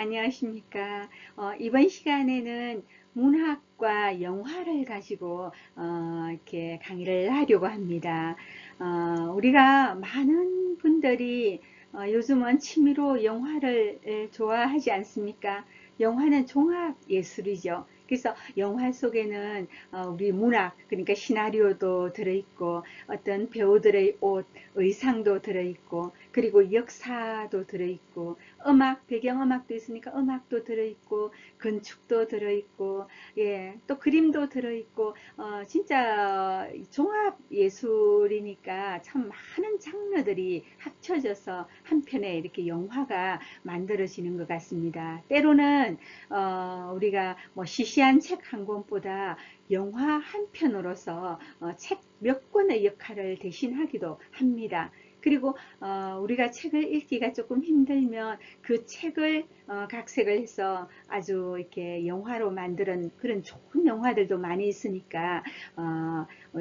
안녕하십니까. 이번 시간에는 문학과 영화를 가지고 이렇게 강의를 하려고 합니다. 우리가 많은 분들이 요즘은 취미로 영화를 좋아하지 않습니까? 영화는 종합 예술이죠. 그래서 영화 속에는 우리 문학, 그러니까 시나리오도 들어있고 어떤 배우들의 옷, 의상도 들어있고 그리고 역사도 들어있고 음악, 배경음악도 있으니까 음악도 들어있고, 건축도 들어있고, 예, 또 그림도 들어있고, 진짜 종합 예술이니까 참 많은 장르들이 합쳐져서 한 편에 이렇게 영화가 만들어지는 것 같습니다. 때로는, 우리가 뭐 시시한 책 한 권보다 영화 한 편으로서 책 몇 권의 역할을 대신하기도 합니다. 그리고 우리가 책을 읽기가 조금 힘들면 그 책을 각색을 해서 아주 이렇게 영화로 만드는 그런 좋은 영화들도 많이 있으니까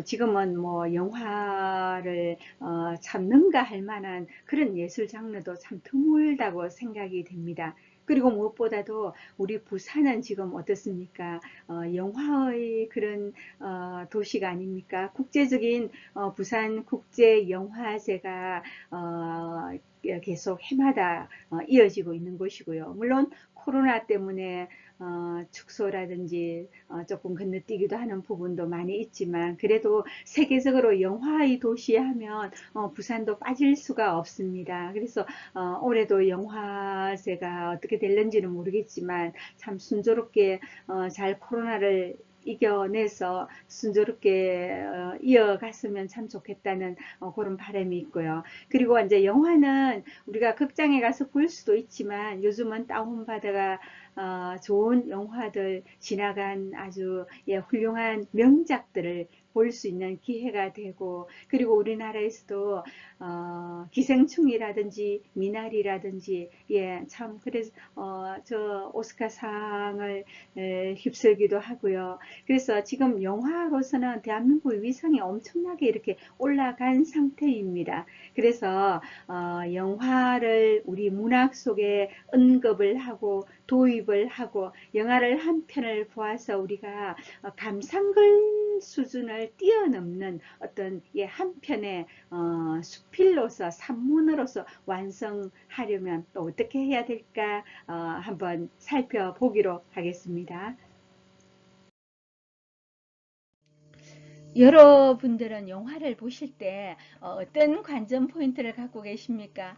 지금은 뭐 영화를 참 능가할 만한 그런 예술 장르도 참 드물다고 생각이 됩니다. 그리고 무엇보다도 우리 부산은 지금 어떻습니까? 영화의 그런 도시가 아닙니까? 국제적인 부산 국제영화제가 계속 해마다 이어지고 있는 곳이고요. 물론 코로나 때문에 축소라든지 조금 건너뛰기도 하는 부분도 많이 있지만 그래도 세계적으로 영화의 도시 하면 부산도 빠질 수가 없습니다. 그래서 올해도 영화제가 어떻게 될는지는 모르겠지만 참 순조롭게 잘 코로나를 이겨내서 순조롭게 이어갔으면 참 좋겠다는 그런 바람이 있고요. 그리고 이제 영화는 우리가 극장에 가서 볼 수도 있지만 요즘은 다운받아가 좋은 영화들 지나간 아주 훌륭한 명작들을 볼 수 있는 기회가 되고 그리고 우리나라에서도 기생충이라든지 미나리라든지 참 그래서 저 오스카상을 휩쓸기도 하고요. 그래서 지금 영화로서는 대한민국의 위상이 엄청나게 이렇게 올라간 상태입니다. 그래서 영화를 우리 문학 속에 언급을 하고 도입을 하고 영화를 한 편을 보아서 우리가 감상글 수준을 뛰어넘는 어떤 한 편의 수필로서 산문으로서 완성하려면 또 어떻게 해야 될까 한번 살펴보기로 하겠습니다. 여러분들은 영화를 보실 때 어떤 관전 포인트를 갖고 계십니까?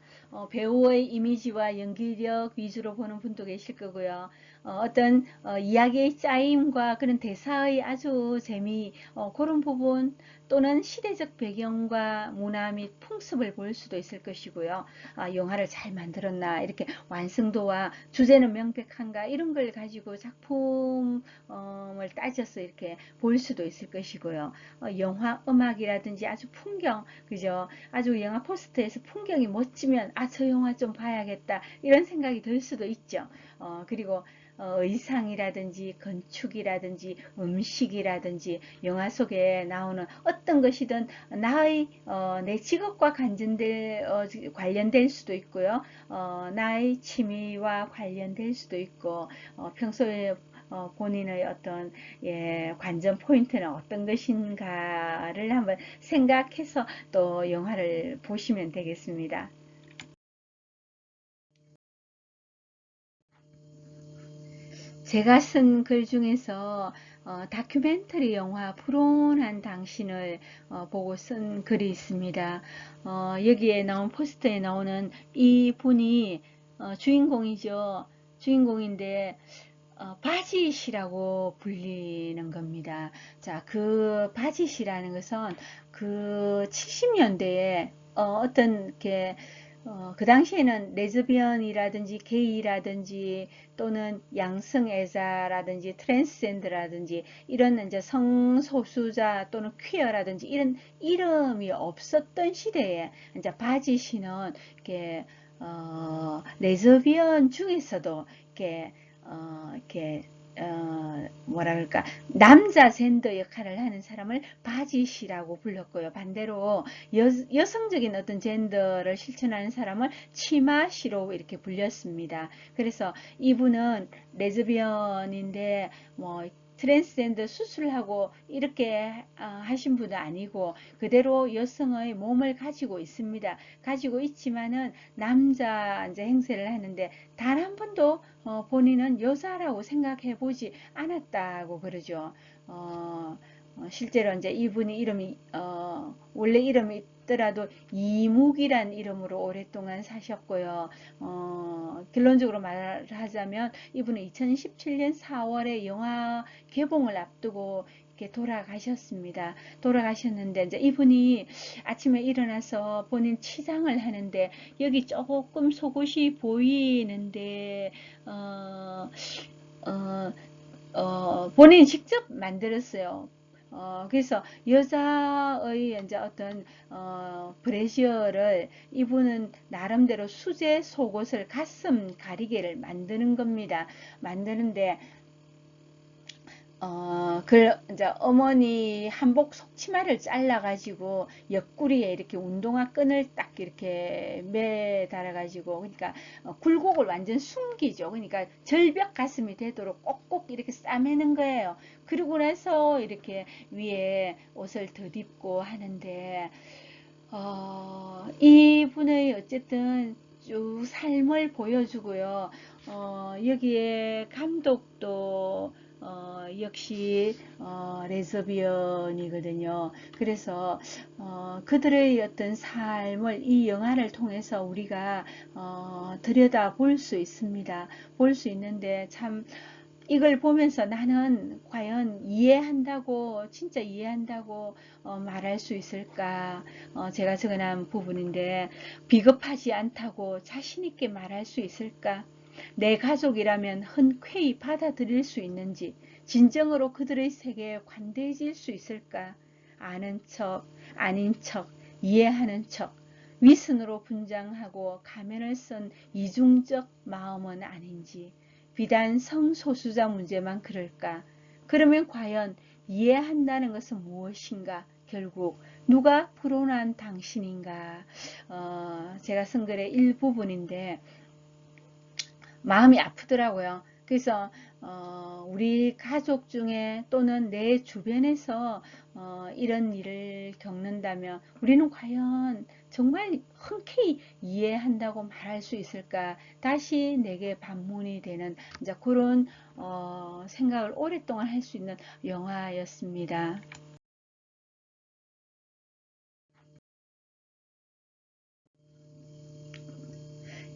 배우의 이미지와 연기력 위주로 보는 분도 계실 거고요. 어떤 이야기의 짜임과 그런 대사의 아주 재미 그런 부분 또는 시대적 배경과 문화 및 풍습을 볼 수도 있을 것이고요. 영화를 잘 만들었나 이렇게 완성도와 주제는 명백한가 이런 걸 가지고 작품을 따져서 이렇게 볼 수도 있을 것이고요. 영화 음악이라든지 아주 풍경, 그죠? 아주 영화 포스터에서 풍경이 멋지면 저 영화 좀 봐야겠다 이런 생각이 들 수도 있죠. 그리고 의상이라든지 건축이라든지 음식이라든지 영화 속에 나오는 어떤 것이든 나의 내 직업과 관련될 수도 있고요. 나의 취미와 관련될 수도 있고 평소에 본인의 어떤 관전 포인트는 어떤 것인가를 한번 생각해서 또 영화를 보시면 되겠습니다. 제가 쓴 글 중에서 다큐멘터리 영화 불온한 당신을 보고 쓴 글이 있습니다. 여기에 나온 포스터에 나오는 이 분이 주인공이죠. 주인공인데 바짓이라고 불리는 겁니다. 자, 그 바짓이라는 것은 그 70년대에 어떤 이렇게 그 당시에는 레즈비언이라든지 게이라든지 또는 양성애자라든지 트랜스젠더라든지 이런 이제 성소수자 또는 퀴어라든지 이런 이름이 없었던 시대에 이제 바짓이는 이렇게 레즈비언 중에서도 이렇게 뭐라 그럴까, 남자 젠더 역할을 하는 사람을 바지시라고 불렀고요. 반대로 여성적인 어떤 젠더를 실천하는 사람을 치마시로 이렇게 불렸습니다. 그래서 이분은 레즈비언인데 뭐 트랜스젠더 수술하고 이렇게 하신 분은 아니고 그대로 여성의 몸을 가지고 있습니다. 가지고 있지만은 남자 이제 행세를 하는데 단 한 번도 본인은 여자라고 생각해 보지 않았다고 그러죠. 실제로 이제 이분이 이름이 원래 이름이 있더라도 이묵이란 이름으로 오랫동안 사셨고요. 결론적으로 말하자면 이분은 2017년 4월에 영화 개봉을 앞두고 이렇게 돌아가셨습니다. 돌아가셨는데 이제 이분이 아침에 일어나서 본인 치장을 하는데 여기 조금 속옷이 보이는데 어, 어, 본인이 직접 만들었어요. 그래서 여자의 이제 어떤 브래지어를 이분은 나름대로 수제 속옷을 가슴 가리개를 만드는 겁니다. 만드는데 그 이제 어머니 한복 속치마를 잘라가지고 옆구리에 이렇게 운동화 끈을 딱 이렇게 매달아가지고 그러니까 굴곡을 완전 숨기죠. 그러니까 절벽 가슴이 되도록 꼭꼭 이렇게 싸매는 거예요. 그리고 나서 이렇게 위에 옷을 덧입고 하는데 이분의 어쨌든 쭉 삶을 보여주고요. 여기에 감독도 역시 레즈비언이거든요. 그래서 그들의 어떤 삶을 이 영화를 통해서 우리가 들여다 볼 수 있습니다. 볼 수 있는데 참 이걸 보면서 나는 과연 이해한다고 진짜 이해한다고 말할 수 있을까? 제가 적어놓은 부분인데 비겁하지 않다고 자신 있게 말할 수 있을까? 내 가족이라면 흔쾌히 받아들일 수 있는지, 진정으로 그들의 세계에 관대해질 수 있을까? 아는 척, 아닌 척, 이해하는 척, 위선으로 분장하고 가면을 쓴 이중적 마음은 아닌지, 비단 성소수자 문제만 그럴까? 그러면 과연 이해한다는 것은 무엇인가? 결국 누가 불온한 당신인가? 제가 쓴 글의 일부분인데 마음이 아프더라고요. 그래서 우리 가족 중에 또는 내 주변에서 이런 일을 겪는다면 우리는 과연 정말 흔쾌히 이해한다고 말할 수 있을까? 다시 내게 반문이 되는 이제 그런 생각을 오랫동안 할 수 있는 영화였습니다.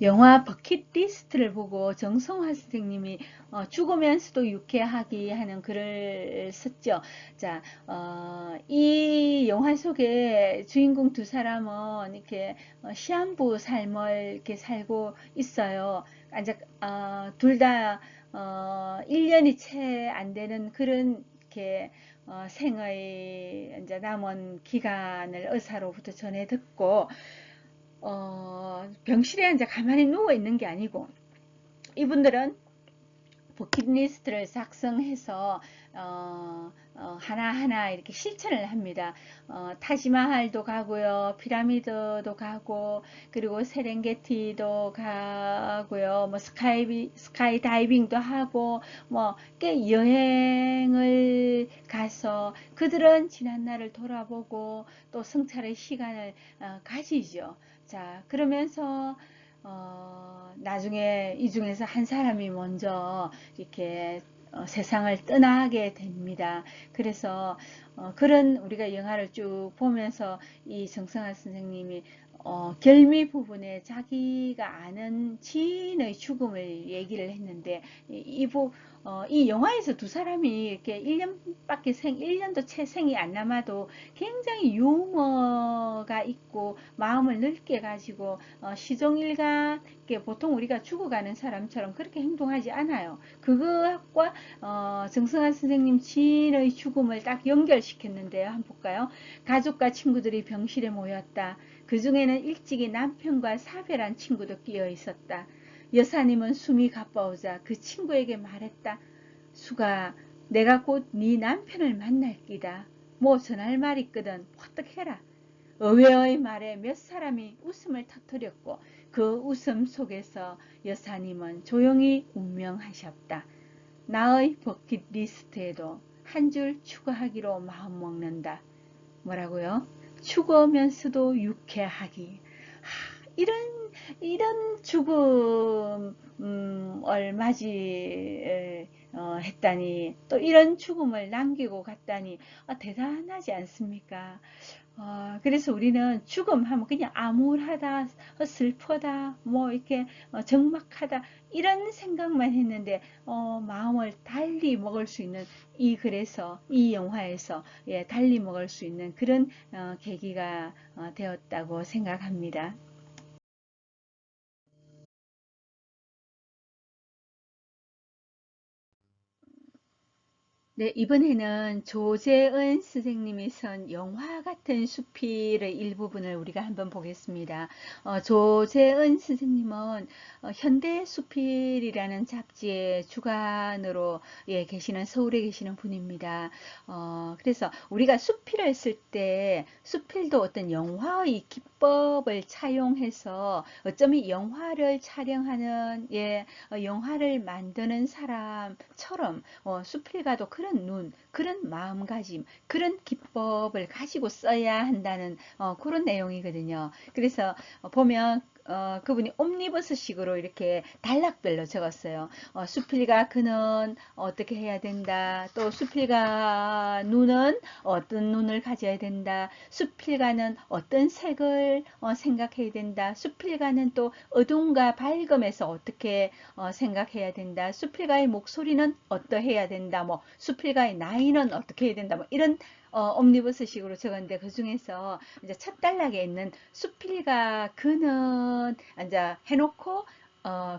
영화 버킷리스트를 보고 정성화 선생님이 죽으면서도 유쾌하게 하는 글을 썼죠. 자, 이 영화 속에 주인공 두 사람은 이렇게 시한부 삶을 이렇게 살고 있어요. 이제 둘다 1년이 채 안 되는 그런 이렇게 생의 이제 남은 기간을 의사로부터 전해 듣고 병실에 이제 가만히 누워 있는 게 아니고 이분들은 버킷리스트를 작성해서 하나하나 이렇게 실천을 합니다. 타지마할도 가고요, 피라미드도 가고, 그리고 세렝게티도 가고요, 뭐 스카이 다이빙도 하고, 뭐 꽤 여행을 가서 그들은 지난날을 돌아보고 또 성찰의 시간을 가지죠. 자, 그러면서 나중에 이 중에서 한 사람이 먼저 이렇게 세상을 떠나게 됩니다. 그래서 그런 우리가 영화를 쭉 보면서 이 정성화 선생님이 결미 부분에 자기가 아는 지인의 죽음을 얘기를 했는데 이 영화에서 두 사람이 이렇게 1년도 채 생이 안 남아도 굉장히 유머가 있고 마음을 넓게 가지고 시종일관 보통 우리가 죽어가는 사람처럼 그렇게 행동하지 않아요. 그것과 정승환 선생님 지인의 죽음을 딱 연결시켰는데요. 한번 볼까요? 가족과 친구들이 병실에 모였다. 그 중에는 일찍이 남편과 사별한 친구도 끼어 있었다. 여사님은 숨이 가빠오자 그 친구에게 말했다. 수가 내가 곧 네 남편을 만날 끼다. 뭐 전할 말 있거든 어떡해라. 의외의 말에 몇 사람이 웃음을 터뜨렸고 그 웃음 속에서 여사님은 조용히 운명하셨다. 나의 버킷리스트에도 한 줄 추가하기로 마음먹는다. 뭐라고요? 추구하면서도 유쾌하기. 이런 죽음을 맞이 했다니, 또 이런 죽음을 남기고 갔다니, 대단하지 않습니까? 그래서 우리는 죽음 하면 그냥 암울하다, 슬프다, 뭐 이렇게 적막하다, 이런 생각만 했는데, 마음을 달리 먹을 수 있는 그래서 이 영화에서 예, 달리 먹을 수 있는 그런 계기가 되었다고 생각합니다. 네, 이번에는 조재은 선생님이 쓴 영화 같은 수필의 일부분을 우리가 한번 보겠습니다. 조재은 선생님은 현대 수필이라는 잡지의 주간으로 예, 계시는 서울에 계시는 분입니다. 그래서 우리가 수필을 쓸 때 수필도 어떤 영화의 기법을 차용해서 어쩌면 영화를 촬영하는 예, 영화를 만드는 사람처럼 수필가도 그런 그런 마음가짐, 그런 기법을 가지고 써야 한다는 그런 내용이거든요. 그래서 보면 그분이 옴니버스식으로 이렇게 단락별로 적었어요. 수필가 그는 어떻게 해야 된다. 또 수필가 눈은 어떤 눈을 가져야 된다. 수필가는 어떤 색을 생각해야 된다. 수필가는 또 어둠과 밝음에서 어떻게 생각해야 된다. 수필가의 목소리는 어떠해야 된다. 뭐 수필가의 나이는 어떻게 해야 된다. 뭐 이런 옴니버스식으로 적었는데 그 중에서 이제 첫 단락에 있는 수필가 그는 이제 해놓고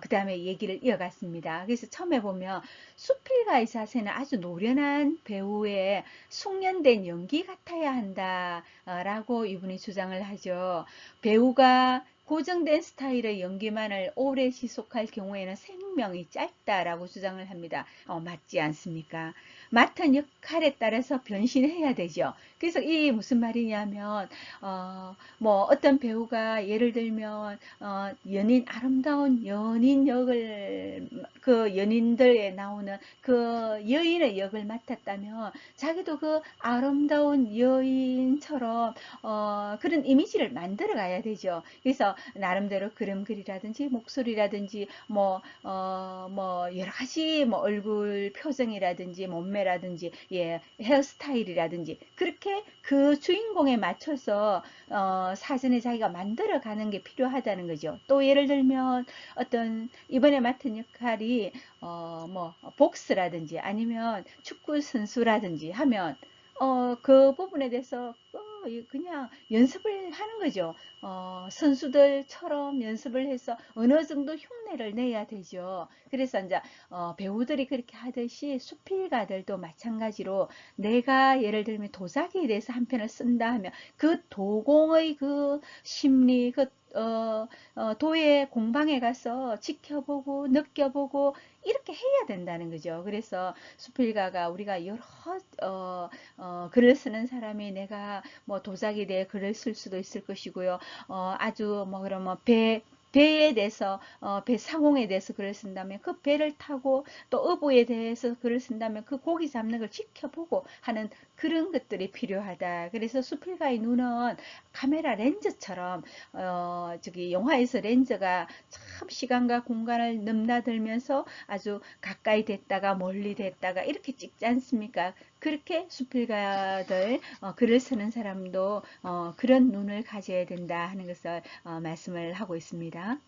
그 다음에 얘기를 이어갔습니다. 그래서 처음에 보면 수필가의 자세는 아주 노련한 배우의 숙련된 연기 같아야 한다라고 이분이 주장을 하죠. 배우가 고정된 스타일의 연기만을 오래 지속할 경우에는 생명이 짧다라고 주장을 합니다. 맞지 않습니까? 맡은 역할에 따라서 변신해야 되죠. 그래서 이 무슨 말이냐면 뭐 어떤 배우가 예를 들면 연인 아름다운 연인 역을 그 연인들에 나오는 그 여인의 역을 맡았다면 자기도 그 아름다운 여인처럼 그런 이미지를 만들어 가야 되죠. 그래서 나름대로 그림 그리라든지 목소리라든지 뭐 여러 가지 뭐 얼굴 표정이라든지 몸매라든지 예, 헤어스타일이라든지 그렇게 그 주인공에 맞춰서 사전에 자기가 만들어 가는 게 필요하다는 거죠. 또 예를 들면 어떤 이번에 맡은 역할이 뭐 복스라든지 아니면 축구 선수라든지 하면 그 부분에 대해서 그냥 연습을 하는 거죠. 선수들처럼 연습을 해서 어느 정도 흉내를 내야 되죠. 그래서 이제 배우들이 그렇게 하듯이 수필가들도 마찬가지로 내가 예를 들면 도자기에 대해서 한 편을 쓴다 하면 그 도공의 그 심리, 그 도예 공방에 가서 지켜보고 느껴보고 이렇게 해야 된다는 거죠. 그래서 수필가가 우리가 여러 글을 쓰는 사람이 내가 뭐 도자기에 대해 글을 쓸 수도 있을 것이고요. 아주 뭐 그러면 배에 대해서 배 상공에 대해서 글을 쓴다면 그 배를 타고 또 어부에 대해서 글을 쓴다면 그 고기 잡는 걸 지켜보고 하는 그런 것들이 필요하다. 그래서 수필가의 눈은 카메라 렌즈처럼 저기 영화에서 렌즈가 참 시간과 공간을 넘나들면서 아주 가까이 됐다가 멀리 됐다가 이렇게 찍지 않습니까? 그렇게 수필가들 글을 쓰는 사람도 그런 눈을 가져야 된다 하는 것을 말씀을 하고 있습니다.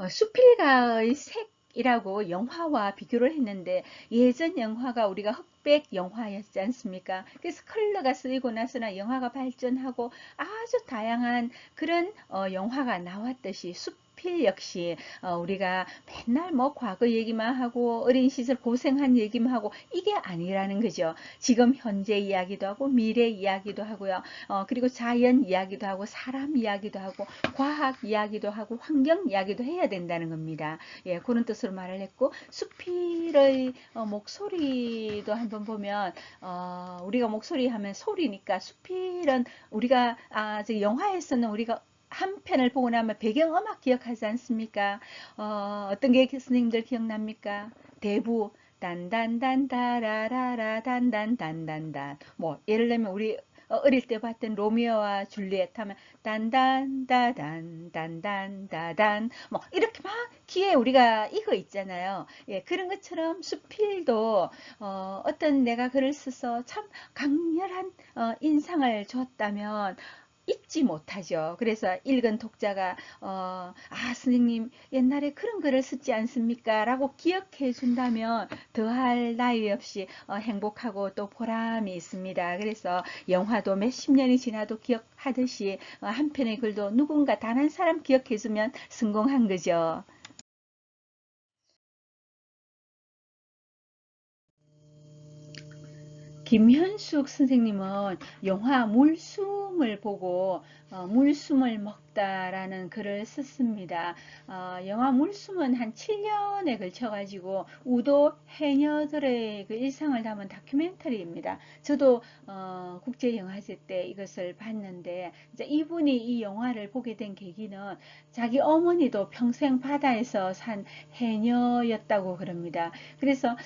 수필가의 색이라고 영화와 비교를 했는데 예전 영화가 우리가 흑백 영화였지 않습니까? 그래서 컬러가 쓰이고 나서나 영화가 발전하고 아주 다양한 그런 영화가 나왔듯이 수필 역시 우리가 맨날 뭐 과거 얘기만 하고 어린 시절 고생한 얘기만 하고 이게 아니라는 거죠. 지금 현재 이야기도 하고 미래 이야기도 하고요. 그리고 자연 이야기도 하고 사람 이야기도 하고 과학 이야기도 하고 환경 이야기도 해야 된다는 겁니다. 예, 그런 뜻으로 말을 했고, 수필의 목소리도 한번 보면 우리가 목소리 하면 소리니까 수필은 우리가 영화에서는 우리가 한 편을 보고 나면 배경음악 기억하지 않습니까? 어떤 게 선생님들 기억납니까? 대부 단단단 다라라라 단단단단단 뭐 예를 들면 우리 어릴 때 봤던 로미오와 줄리엣 하면 단단다단 단단다단 뭐 이렇게 막 귀에 우리가 이거 있잖아요. 예, 그런 것처럼 수필도 어떤 내가 글을 써서 참 강렬한 인상을 줬다면 잊지 못하죠. 그래서 읽은 독자가 선생님 옛날에 그런 글을 썼지 않습니까? 라고 기억해 준다면 더할 나위 없이 행복하고 또 보람이 있습니다. 그래서 영화도 몇십 년이 지나도 기억하듯이 한 편의 글도 누군가 단 한 사람 기억해 주면 성공한 거죠. 김현숙 선생님은 영화 물숨을 보고 물숨을 먹다라는 글을 썼습니다. 영화 물숨은 한 7년에 걸쳐가지고 우도 해녀들의 그 일상을 담은 다큐멘터리입니다. 저도 국제영화제 때 이것을 봤는데 이제 이분이 이 영화를 보게 된 계기는 자기 어머니도 평생 바다에서 산 해녀였다고 그럽니다. 그래서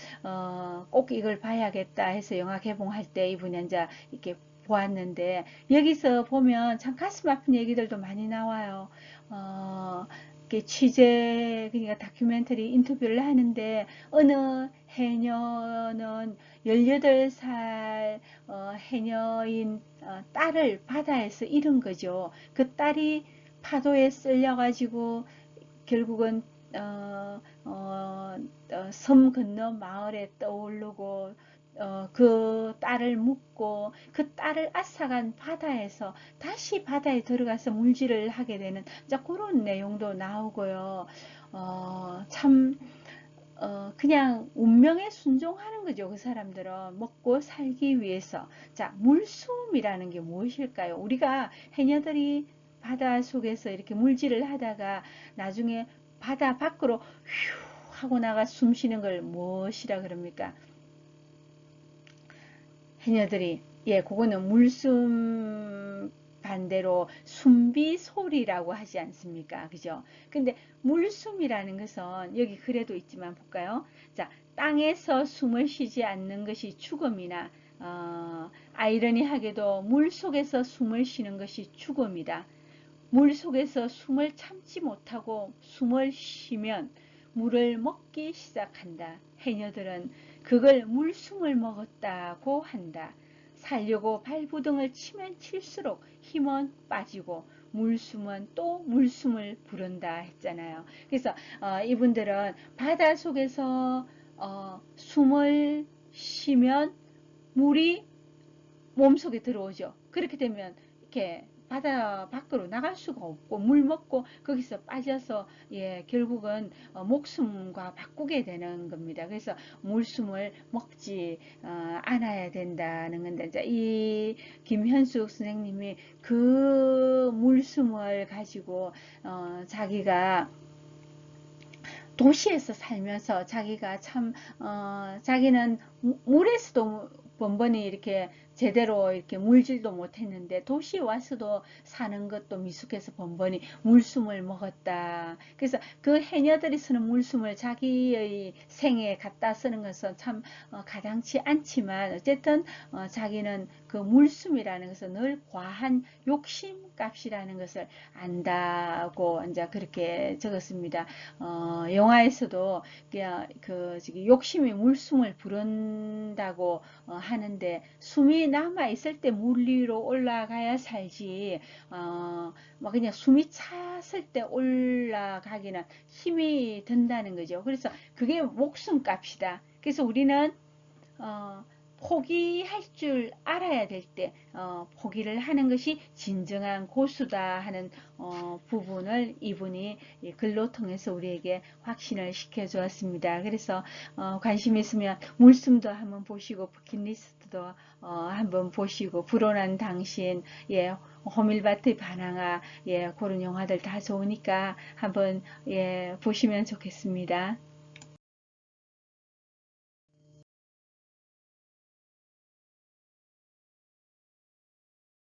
꼭 이걸 봐야겠다 해서 영화 개봉할 때 이분이 이제 이렇게 보았는데 여기서 보면 참 가슴 아픈 얘기들도 많이 나와요. 이렇게 취재 그러니까 다큐멘터리 인터뷰를 하는데 어느 해녀는 18살 해녀인 딸을 바다에서 잃은 거죠. 그 딸이 파도에 쓸려가지고 결국은 섬 건너 마을에 떠오르고 그 딸을 묻고 그 딸을 앗아간 바다에서 다시 바다에 들어가서 물질을 하게 되는 자, 그런 내용도 나오고요. 참 그냥 운명에 순종하는 거죠. 그 사람들은 먹고 살기 위해서. 자, 물숨이라는 게 무엇일까요? 우리가 해녀들이 바다 속에서 이렇게 물질을 하다가 나중에 바다 밖으로 휴 하고 나가 숨 쉬는 걸 무엇이라 그럽니까? 해녀들이 예, 그거는 물숨 반대로 숨비소리라고 하지 않습니까? 그죠? 근데 물숨이라는 것은 여기 글에도 있지만 볼까요? 자, 땅에서 숨을 쉬지 않는 것이 죽음이나 아이러니하게도 물 속에서 숨을 쉬는 것이 죽음이다. 물 속에서 숨을 참지 못하고 숨을 쉬면 물을 먹기 시작한다. 해녀들은 그걸 물숨을 먹었다고 한다. 살려고 발부둥을 치면 칠수록 힘은 빠지고 물숨은 또 물숨을 부른다 했잖아요. 그래서 이분들은 바다 속에서 숨을 쉬면 물이 몸속에 들어오죠. 그렇게 되면 이렇게 바다 밖으로 나갈 수가 없고 물 먹고 거기서 빠져서 예, 결국은 목숨과 바꾸게 되는 겁니다. 그래서 물숨을 먹지 않아야 된다는 건데 이제 이 김현숙 선생님이 그 물숨을 가지고 자기가 도시에서 살면서 자기가 참 자기는 물에서도 번번이 이렇게 제대로 이렇게 물질도 못했는데 도시에 와서도 사는 것도 미숙해서 번번이 물숨을 먹었다. 그래서 그 해녀들이 쓰는 물숨을 자기의 생에 갖다 쓰는 것은 참 가당치 않지만 어쨌든 자기는 그 물숨이라는 것은 늘 과한 욕심값이라는 것을 안다고 이제 그렇게 적었습니다. 영화에서도 그 욕심이 물숨을 부른다고 하는데 숨이 남아 있을 때 물 위로 올라가야 살지 뭐 그냥 숨이 찼을 때 올라가기는 힘이 든다는 거죠. 그래서 그게 목숨값이다. 그래서 우리는 포기할 줄 알아야 될 때 포기를 하는 것이 진정한 고수다 하는 부분을 이분이 글로 통해서 우리에게 확신을 시켜 주었습니다. 그래서 관심 있으면 물숨도 한번 보시고 버킷리스트도 한번 보시고 불온한 당신, 예, 호밀밭의 바나나, 예, 그런 영화들 다 좋으니까 한번 예, 보시면 좋겠습니다.